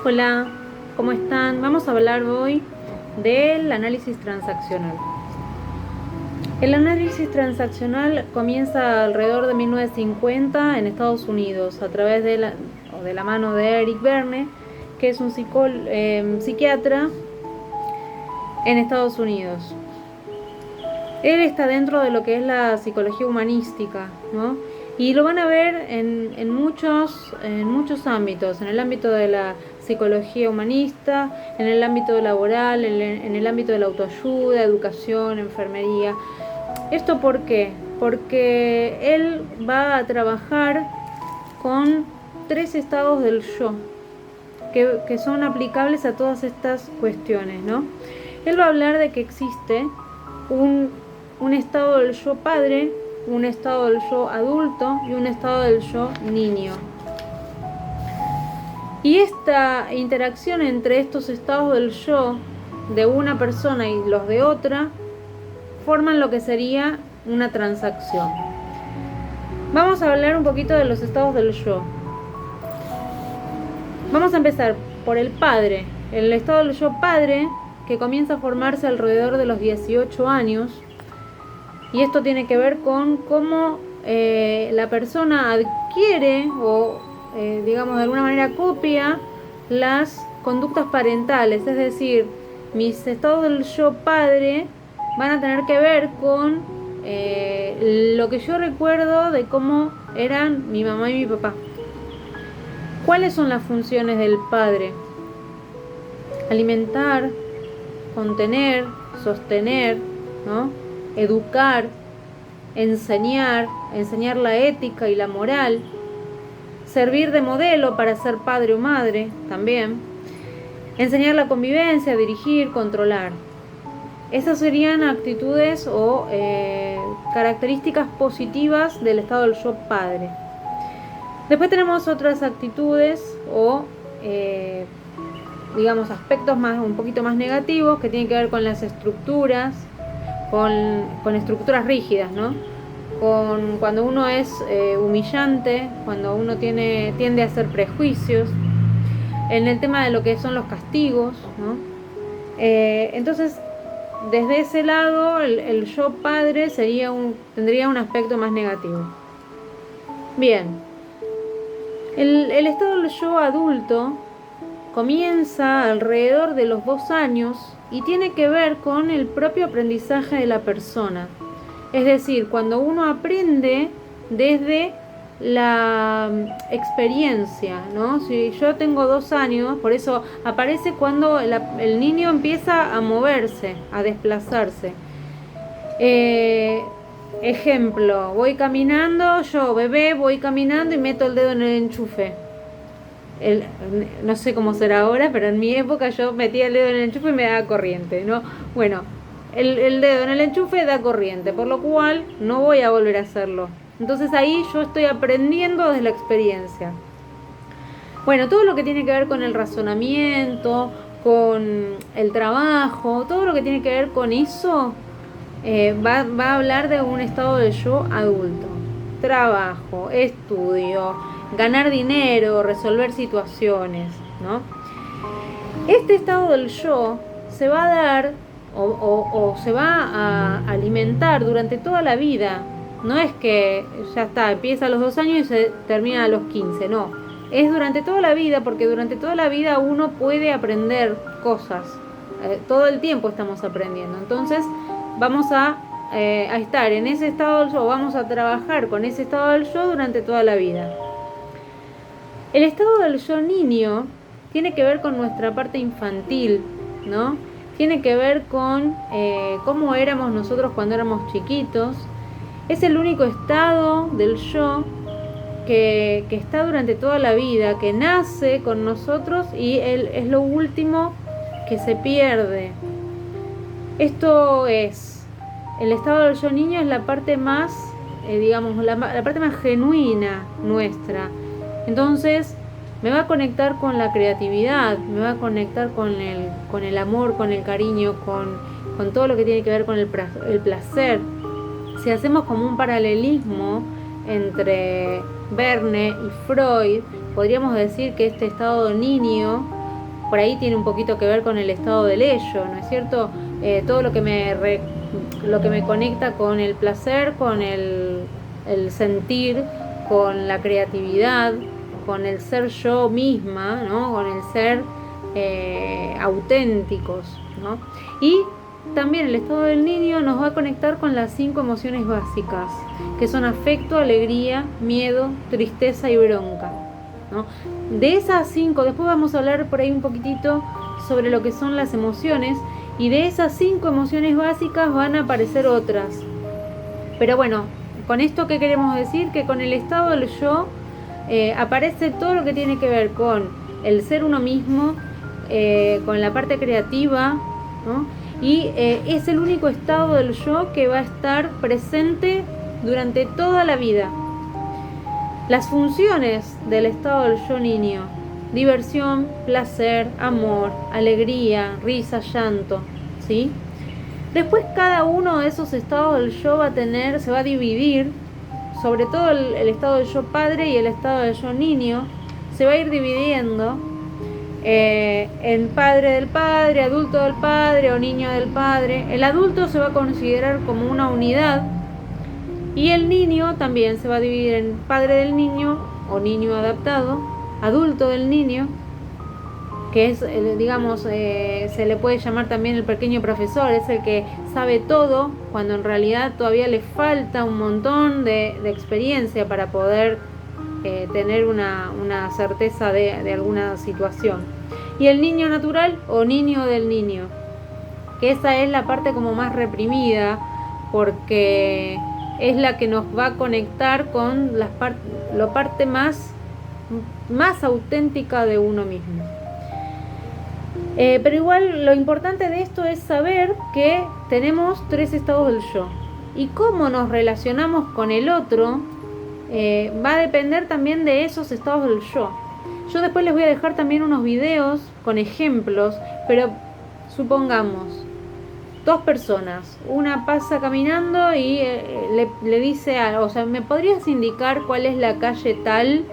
Hola, ¿cómo están? Vamos a hablar hoy del análisis transaccional. El análisis transaccional comienza alrededor de 1950 en Estados Unidos a través de la mano de Eric Berne, que es un psiquiatra en Estados Unidos. Él está dentro de lo que es la psicología humanística, ¿no? Y lo van a ver en muchos ámbitos, en el ámbito de la psicología humanista, en el ámbito laboral, en el ámbito de la autoayuda, educación, enfermería. ¿Esto por qué? Porque él va a trabajar con 3 estados del yo, que son aplicables a todas estas cuestiones, ¿no? Él va a hablar de que existe un estado del yo padre, un estado del yo adulto y un estado del yo niño. Y esta interacción entre estos estados del yo de una persona y los de otra forman lo que sería una transacción. Vamos a hablar un poquito de los estados del yo. Vamos a empezar por el padre. El estado del yo padre, que comienza a formarse alrededor de los 18 años, y esto tiene que ver con cómo la persona adquiere o digamos de alguna manera copia las conductas parentales, es decir, mis estados del yo padre van a tener que ver con lo que yo recuerdo de cómo eran mi mamá y mi papá. ¿Cuáles son las funciones del padre? Alimentar, contener, sostener, ¿no? Educar, enseñar la ética y la moral, servir de modelo para ser padre o madre también, enseñar la convivencia, dirigir, controlar. Esas serían actitudes o características positivas del estado del yo padre. Después tenemos otras actitudes o digamos aspectos un poquito más negativos que tienen que ver con las estructuras, con estructuras rígidas, ¿no? Con cuando uno es humillante, cuando uno tiende a hacer prejuicios, en el tema de lo que son los castigos, ¿no? Entonces, desde ese lado, el yo padre tendría un aspecto más negativo. Bien, el estado del yo adulto comienza alrededor de los 2 años y tiene que ver con el propio aprendizaje de la persona. Es decir, cuando uno aprende desde la experiencia, ¿no? Si yo tengo 2 años, por eso aparece cuando el niño empieza a moverse, a desplazarse. Ejemplo, voy caminando, yo bebé, voy caminando y meto el dedo en el enchufe. No sé cómo será ahora, pero en mi época yo metía el dedo en el enchufe y me daba corriente, ¿no? Bueno, el dedo en el enchufe da corriente, por lo cual no voy a volver a hacerlo. Entonces ahí yo estoy aprendiendo desde la experiencia. Bueno, todo lo que tiene que ver con el razonamiento, con el trabajo, todo lo que tiene que ver con eso, va a hablar de un estado de yo adulto. Trabajo, estudio, ganar dinero, resolver situaciones, ¿no? Este estado del yo se va a dar o se va a alimentar durante toda la vida. No es que ya está, empieza a los 2 años y se termina a los 15, no. Es durante toda la vida, porque durante toda la vida uno puede aprender cosas. Todo el tiempo estamos aprendiendo. Entonces vamos a estar en ese estado del yo, vamos a trabajar con ese estado del yo durante toda la vida. El estado del yo niño tiene que ver con nuestra parte infantil, ¿no? Tiene que ver con cómo éramos nosotros cuando éramos chiquitos. Es el único estado del yo que está durante toda la vida, que nace con nosotros y es lo último que se pierde. Esto es, el estado del yo niño es la parte más, digamos, la parte más genuina nuestra. Entonces me va a conectar con la creatividad, me va a conectar con el amor, con el cariño, con todo lo que tiene que ver con el placer. Si hacemos como un paralelismo entre Verne y Freud, podríamos decir que este estado niño por ahí tiene un poquito que ver con el estado del ello, ¿no es cierto? Todo lo que me conecta con el placer, con el sentir, con la creatividad, con el ser yo misma, ¿no? Con el ser auténticos, ¿no? Y también el estado del niño nos va a conectar con las 5 emociones básicas, que son afecto, alegría, miedo, tristeza y bronca, ¿no? De esas 5, después vamos a hablar por ahí un poquitito sobre lo que son las emociones, y de esas 5 emociones básicas van a aparecer otras. Pero bueno, con esto, ¿qué queremos decir? Que con el estado del yo aparece todo lo que tiene que ver con el ser uno mismo, con la parte creativa, ¿no? Y es el único estado del yo que va a estar presente durante toda la vida. Las funciones del estado del yo niño: diversión, placer, amor, alegría, risa, llanto, ¿sí? Después cada uno de esos estados del yo se va a dividir, sobre todo el estado del yo padre y el estado del yo niño, se va a ir dividiendo en padre del padre, adulto del padre o niño del padre. El adulto se va a considerar como una unidad, y el niño también se va a dividir en padre del niño o niño adaptado, adulto del niño, que es, digamos, se le puede llamar también el pequeño profesor, es el que sabe todo, cuando en realidad todavía le falta un montón de experiencia para poder tener una certeza de alguna situación. Y el niño natural o niño del niño, que esa es la parte como más reprimida, porque es la que nos va a conectar con la parte más auténtica de uno mismo. Pero igual lo importante de esto es saber que tenemos 3 estados del yo, y cómo nos relacionamos con el otro va a depender también de esos estados del yo. Yo después les voy a dejar también unos videos con ejemplos, pero supongamos 2 personas, una pasa caminando y le dice algo, o sea, ¿me podrías indicar cuál es la calle tal?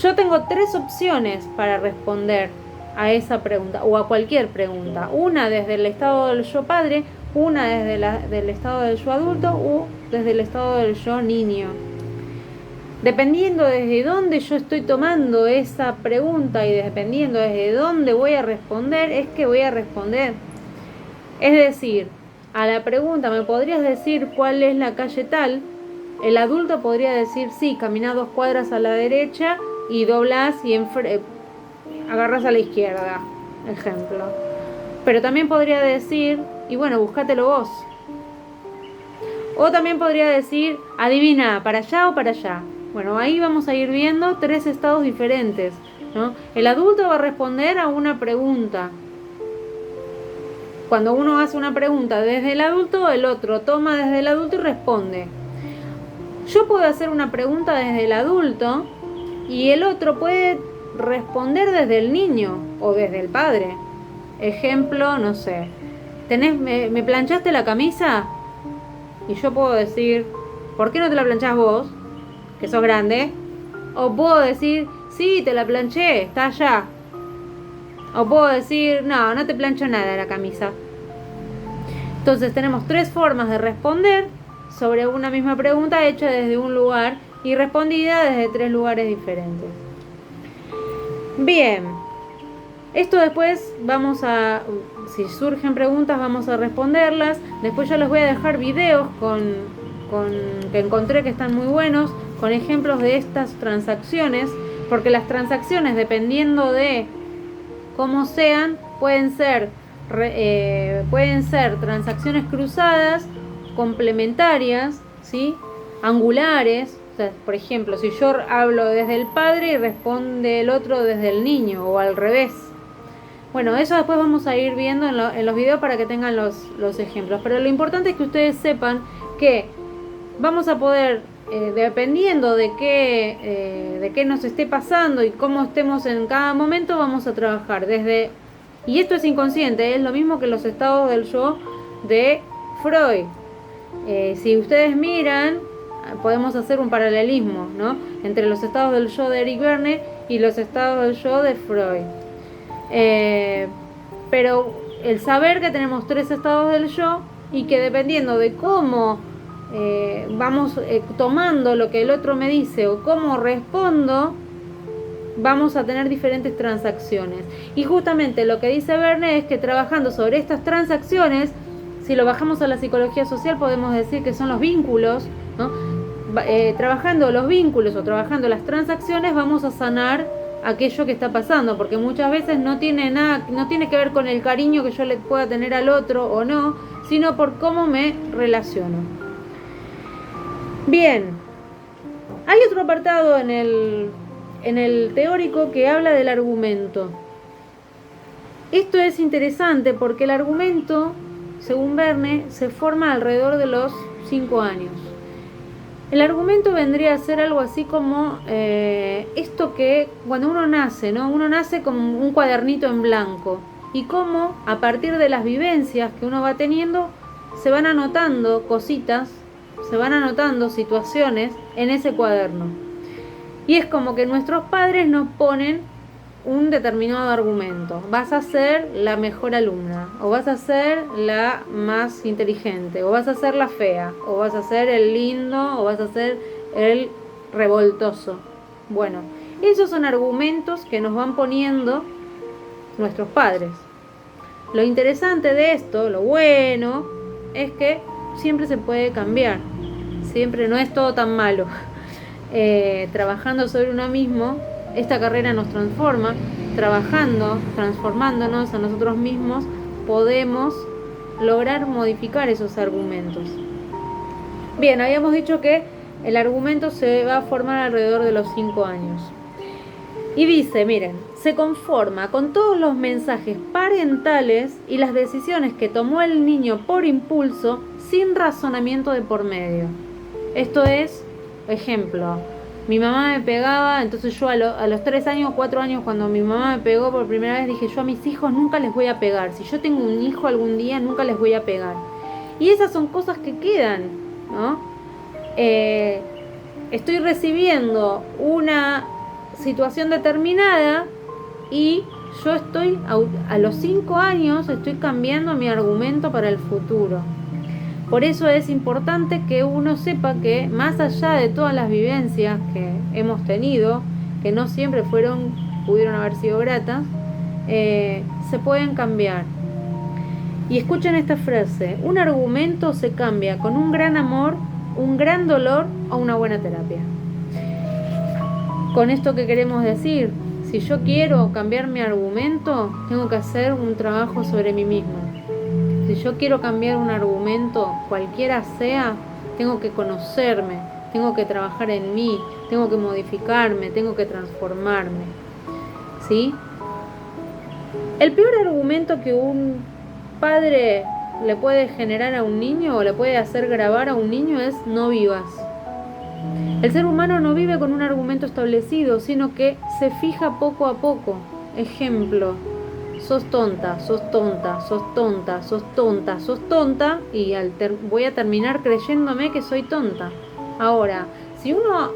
Yo tengo 3 opciones para responder a esa pregunta o a cualquier pregunta: una desde el estado del yo padre, una desde del estado del yo adulto o desde el estado del yo niño. Dependiendo desde dónde yo estoy tomando esa pregunta y dependiendo desde dónde voy a responder, es que voy a responder. Es decir, a la pregunta ¿me podrías decir cuál es la calle tal?, el adulto podría decir: sí, camina 2 cuadras a la derecha y doblas y agarras a la izquierda, ejemplo. Pero también podría decir: y bueno, búscatelo vos. O también podría decir: adivina, ¿para allá o para allá? Bueno, ahí vamos a ir viendo 3 estados diferentes, ¿no? El adulto va a responder a una pregunta. Cuando uno hace una pregunta desde el adulto, el otro toma desde el adulto y responde. Yo puedo hacer una pregunta desde el adulto y el otro puede responder desde el niño o desde el padre. Ejemplo, no sé, ¿me planchaste la camisa? Y yo puedo decir: ¿por qué no te la planchás vos, que sos grande? O puedo decir: sí, te la planché, está allá. O puedo decir: no te plancho nada la camisa. Entonces tenemos 3 formas de responder sobre una misma pregunta hecha desde un lugar y respondida desde 3 lugares diferentes. Bien, esto después si surgen preguntas, vamos a responderlas. Después yo les voy a dejar videos que encontré que están muy buenos, con ejemplos de estas transacciones, porque las transacciones, dependiendo de cómo sean, pueden ser transacciones cruzadas, complementarias, ¿sí?, angulares. O sea, por ejemplo, si yo hablo desde el padre y responde el otro desde el niño, o al revés. Bueno, eso después vamos a ir viendo en los videos para que tengan los ejemplos. Pero lo importante es que ustedes sepan que vamos a poder, dependiendo de qué nos esté pasando y cómo estemos en cada momento, vamos a trabajar desde... Y esto es inconsciente, es lo mismo que los estados del yo de Freud. Si ustedes miran, podemos hacer un paralelismo, ¿no?, entre los estados del yo de Eric Berne y los estados del yo de Freud. Pero el saber que tenemos 3 estados del yo y que dependiendo de cómo vamos tomando lo que el otro me dice o cómo respondo, vamos a tener diferentes transacciones. Y justamente lo que dice Verne es que trabajando sobre estas transacciones, si lo bajamos a la psicología social, podemos decir que son los vínculos, ¿no? Trabajando los vínculos o trabajando las transacciones, vamos a sanar aquello que está pasando, porque muchas veces no tiene que ver con el cariño que yo le pueda tener al otro o no, sino por cómo me relaciono. Bien, hay otro apartado en el teórico que habla del argumento. Esto es interesante porque el argumento, según Verne, se forma alrededor de los 5 años. El argumento vendría a ser algo así como esto que cuando uno nace, ¿no? Uno nace como un cuadernito en blanco y cómo a partir de las vivencias que uno va teniendo se van anotando cositas, se van anotando situaciones en ese cuaderno. Y es como que nuestros padres nos ponen un determinado argumento. Vas a ser la mejor alumna, o vas a ser la más inteligente, o vas a ser la fea, o vas a ser el lindo, o vas a ser el revoltoso. Bueno, esos son argumentos que nos van poniendo nuestros padres. Lo interesante de esto, lo bueno, es que siempre se puede cambiar. Siempre no es todo tan malo. Trabajando sobre uno mismo, esta carrera nos transforma. Trabajando, transformándonos a nosotros mismos, podemos lograr modificar esos argumentos. Bien, habíamos dicho que el argumento se va a formar alrededor de los 5 años. Y dice, miren, se conforma con todos los mensajes parentales y las decisiones que tomó el niño por impulso, sin razonamiento de por medio. Esto es, ejemplo, mi mamá me pegaba, entonces yo a los 3 años, 4 años, cuando mi mamá me pegó por primera vez, dije, yo a mis hijos nunca les voy a pegar. Si yo tengo un hijo algún día, nunca les voy a pegar. Y esas son cosas que quedan, ¿no? Estoy recibiendo una situación determinada y yo estoy, a los 5 años, estoy cambiando mi argumento para el futuro. Por eso es importante que uno sepa que más allá de todas las vivencias que hemos tenido, que no siempre pudieron haber sido gratas, se pueden cambiar. Y escuchen esta frase: un argumento se cambia con un gran amor, un gran dolor o una buena terapia. Con esto, ¿qué queremos decir? Si yo quiero cambiar mi argumento, tengo que hacer un trabajo sobre mí mismo. Si yo quiero cambiar un argumento, cualquiera sea, tengo que conocerme, tengo que trabajar en mí, tengo que modificarme, tengo que transformarme. ¿Sí? El peor argumento que un padre le puede generar a un niño o le puede hacer grabar a un niño es: no vivas. El ser humano no vive con un argumento establecido, sino que se fija poco a poco. Ejemplo: sos tonta, sos tonta, sos tonta, sos tonta, sos tonta, y voy a terminar creyéndome que soy tonta. Ahora, si uno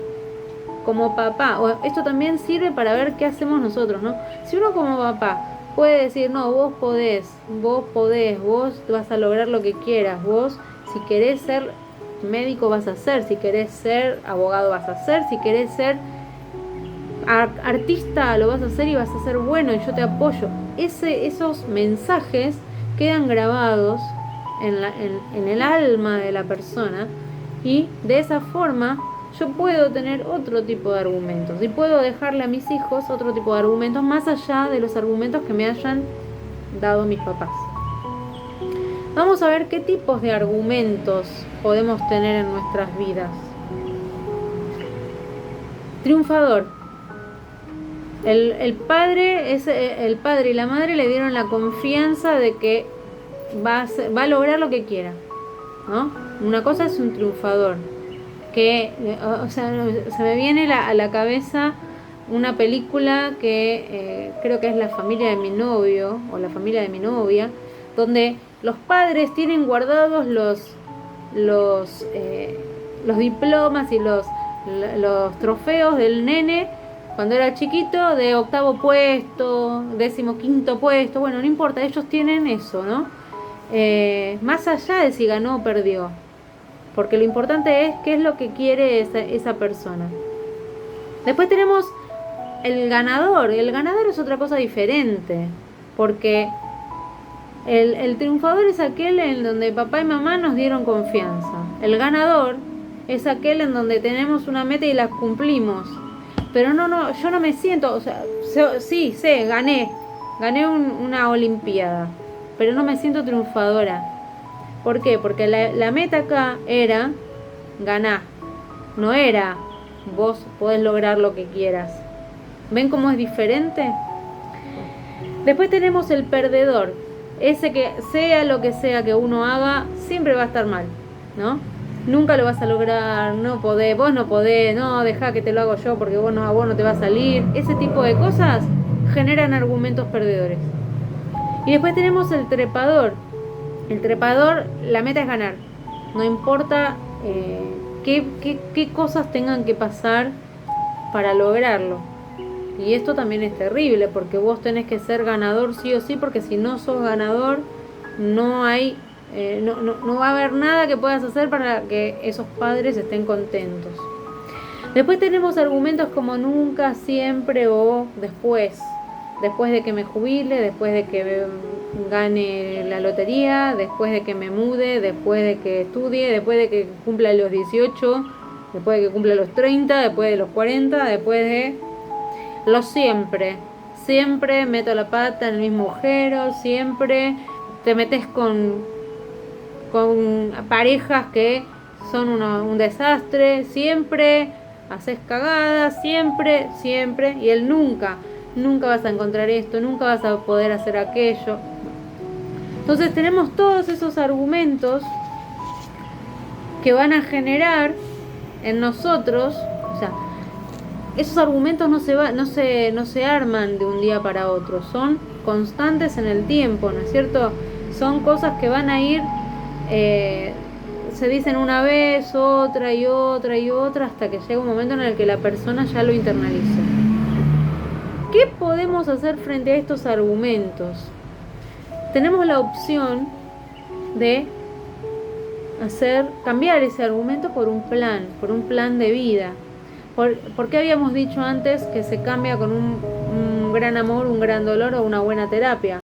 como papá, o esto también sirve para ver qué hacemos nosotros, ¿no? Si uno como papá puede decir: no, vos podés, vos vas a lograr lo que quieras, vos si querés ser médico vas a ser, si querés ser abogado vas a ser, si querés ser artista lo vas a hacer y vas a ser bueno y yo te apoyo. Esos mensajes quedan grabados en el alma de la persona, y de esa forma yo puedo tener otro tipo de argumentos y puedo dejarle a mis hijos otro tipo de argumentos más allá de los argumentos que me hayan dado mis papás. Vamos a ver qué tipos de argumentos podemos tener en nuestras vidas. Triunfador. El padre y la madre le dieron la confianza de que va a lograr lo que quiera, ¿no? Una cosa es un triunfador, que, o sea, se me viene a la cabeza una película que creo que es La familia de mi novio o La familia de mi novia, donde los padres tienen guardados los diplomas y los trofeos del nene cuando era chiquito, de 8º puesto, 15º puesto, bueno, no importa, ellos tienen eso, ¿no? Más allá de si ganó o perdió, porque lo importante es qué es lo que quiere esa persona. Después tenemos el ganador es otra cosa diferente, porque el triunfador es aquel en donde papá y mamá nos dieron confianza. El ganador es aquel en donde tenemos una meta y la cumplimos. Pero yo no me siento, o sea, sí, gané una olimpiada, pero no me siento triunfadora. ¿Por qué? Porque la meta acá era ganar, no era vos podés lograr lo que quieras. ¿Ven cómo es diferente? Después tenemos el perdedor, ese que sea lo que sea que uno haga, siempre va a estar mal, ¿no? Nunca lo vas a lograr, vos no podés, no, dejá que te lo hago yo porque a vos no te va a salir. Ese tipo de cosas generan argumentos perdedores. Y después tenemos el trepador. El trepador, la meta es ganar. No importa qué cosas tengan que pasar para lograrlo. Y esto también es terrible porque vos tenés que ser ganador sí o sí, porque si no sos ganador no hay... no va a haber nada que puedas hacer para que esos padres estén contentos. Después tenemos argumentos como nunca, siempre o después. Después de que me jubile, después de que gane la lotería, después de que me mude, después de que estudie, después de que cumpla los 18, después de que cumpla los 30, después de los 40, después de los siempre. Siempre meto la pata en el mismo agujero, siempre te metes con parejas que son un desastre, siempre haces cagadas, siempre, y él nunca vas a encontrar esto, nunca vas a poder hacer aquello. Entonces tenemos todos esos argumentos que van a generar en nosotros, o sea, esos argumentos no se arman de un día para otro, son constantes en el tiempo, ¿no es cierto? Son cosas que van a ir se dicen una vez, otra y otra y otra, hasta que llega un momento en el que la persona ya lo internaliza. ¿Qué podemos hacer frente a estos argumentos? Tenemos la opción de cambiar ese argumento por un plan de vida. ¿Por qué habíamos dicho antes que se cambia con un gran amor, un gran dolor o una buena terapia?